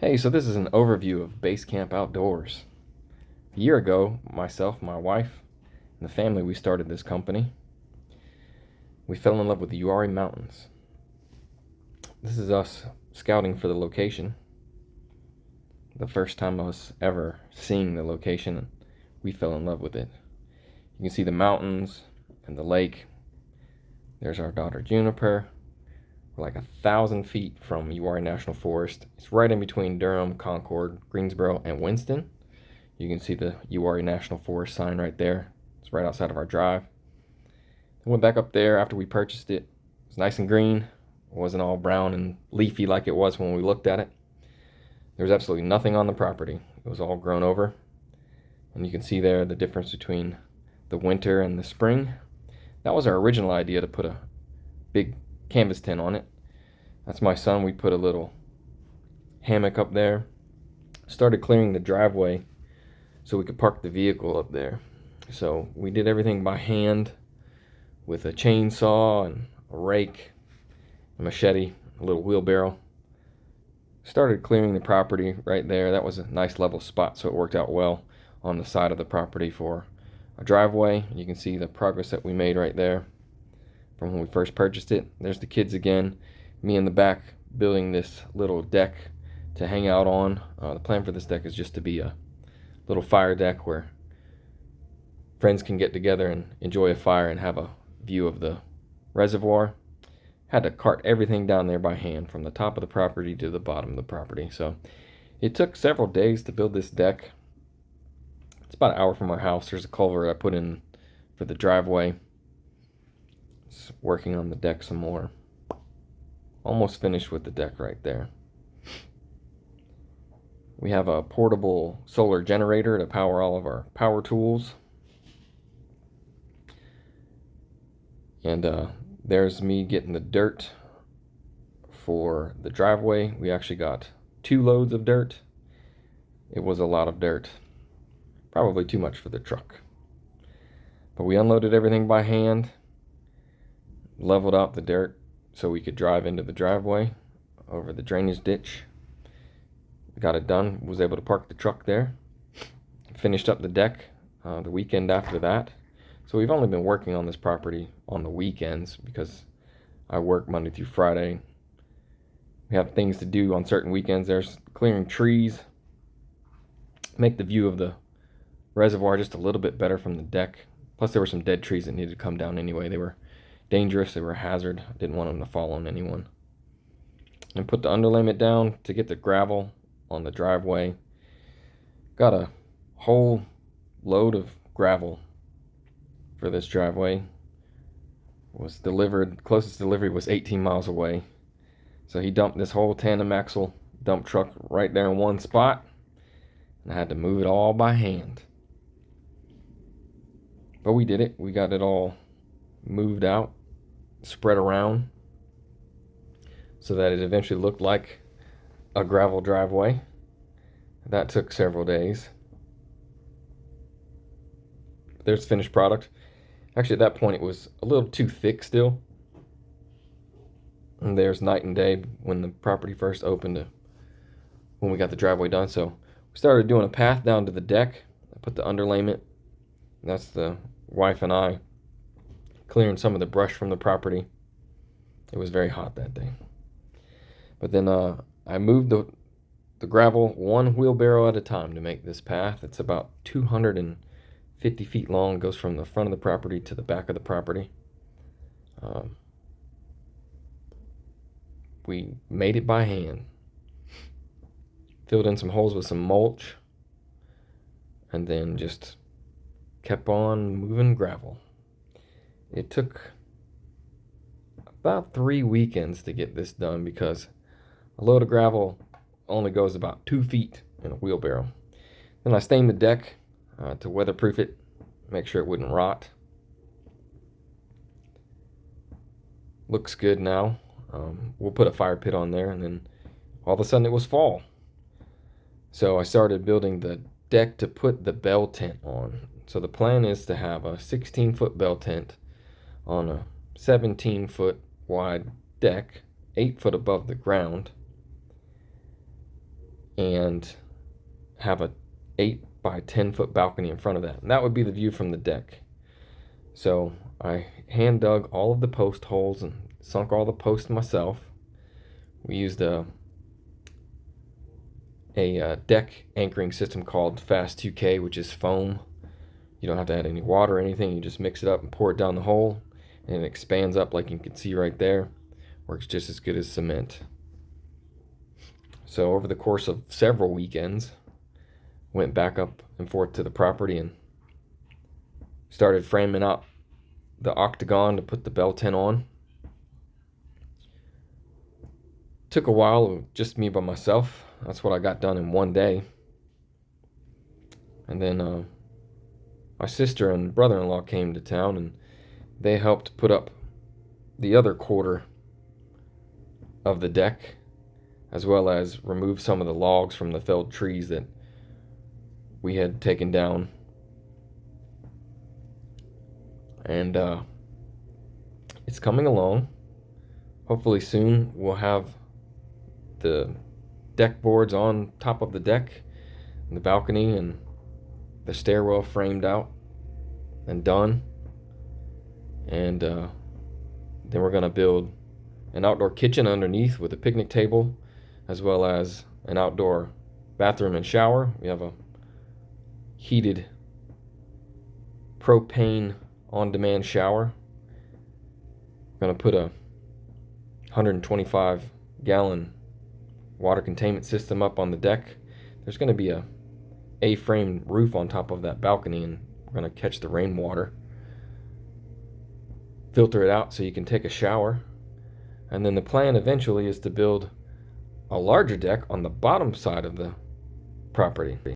Hey, so this is an overview of Base Camp Outdoors. A year ago, myself, my wife, and the family, we started this company. We fell in love with the Uwharrie Mountains. This is us scouting for the location. The first time us ever seeing the location, we fell in love with it. You can see the mountains and the lake. There's our daughter Juniper. We're like 1,000 feet from Uwharrie National Forest. It's right in between Durham, Concord, Greensboro, and Winston. You can see the Uwharrie National Forest sign right there. It's right outside of our drive. I went back up there after we purchased it. It was nice and green. It wasn't all brown and leafy like it was when we looked at it. There was absolutely nothing on the property. It was all grown over. And you can see there the difference between the winter and the spring. That was our original idea, to put a big canvas tent on it. That's my son. We put a little hammock up there. Started clearing the driveway so we could park the vehicle up there. So we did everything by hand with a chainsaw and a rake, a machete, a little wheelbarrow. Started clearing the property right there. That was a nice level spot, so it worked out well on the side of the property for a driveway. You can see the progress that we made right there from when we first purchased it. There's the kids again, me in the back building this little deck to hang out on. The plan for this deck is just to be a little fire deck where friends can get together and enjoy a fire and have a view of the reservoir. Had to cart everything down there by hand from the top of the property to the bottom of the property. So it took several days to build this deck. It's about an hour from our house. There's a culvert I put in for the driveway. It's working on the deck some more. Almost finished with the deck right there. We have a portable solar generator to power all of our power tools. And there's me getting the dirt for the driveway. We actually got 2 loads of dirt. It was a lot of dirt. Probably too much for the truck. But we unloaded everything by hand, leveled out the dirt so we could drive into the driveway over the drainage ditch. Got it done, was able to park the truck there. Finished up the deck the weekend after that. So we've only been working on this property on the weekends because I work Monday through Friday. We have things to do on certain weekends. There's clearing trees, make the view of the reservoir just a little bit better from the deck. Plus there were some dead trees that needed to come down anyway. They were dangerous, they were a hazard. I didn't want them to fall on anyone. And put the underlayment down to get the gravel on the driveway. Got a whole load of gravel for this driveway. Was delivered, closest delivery was 18 miles away. So he dumped this whole tandem axle dump truck right there in one spot, and I had to move it all by hand. But we did it. We got it all moved out, spread around, so that it eventually looked like a gravel driveway. That took several days. There's finished product. Actually, at that point, it was a little too thick still. And there's night and day when the property first opened when we got the driveway done. So we started doing a path down to the deck. I put the underlayment. That's the wife and I clearing some of the brush from the property. It was very hot that day. But then I moved the gravel one wheelbarrow at a time to make this path. It's about 250 feet long. It goes from the front of the property to the back of the property. We made it by hand. Filled in some holes with some mulch. And then just kept on moving gravel. It took about 3 weekends to get this done because a load of gravel only goes about 2 feet in a wheelbarrow. Then I stained the deck to weatherproof it, make sure it wouldn't rot. Looks good now. We'll put a fire pit on there, and then all of a sudden it was fall. So I started building the deck to put the bell tent on. So the plan is to have a 16-foot bell tent on a 17-foot wide deck, 8 foot above the ground. and have a 8 by 10 foot balcony in front of that. And that would be the view from the deck. So I hand dug all of the post holes and sunk all the posts myself. We used a deck anchoring system called Fast 2K, which is foam. You don't have to add any water or anything. You just mix it up and pour it down the hole, and it expands up like you can see right there. Works just as good as cement. So over the course of several weekends, went back up and forth to the property and started framing out the octagon to put the bell tent on. Took a while, just me by myself. That's what I got done in one day. And then my sister and brother-in-law came to town, and they helped put up the other quarter of the deck, as well as remove some of the logs from the felled trees that we had taken down. And it's coming along. Hopefully soon we'll have the deck boards on top of the deck and the balcony and the stairwell framed out and done. And then we're going to build an outdoor kitchen underneath with a picnic table, as well as an outdoor bathroom and shower. We have a heated propane on-demand shower. We're going to put a 125 gallon water containment system up on the deck. There's going to be a A-frame roof on top of that balcony, and we're going to catch the rainwater, filter it out so you can take a shower. And then the plan eventually is to build a larger deck on the bottom side of the property.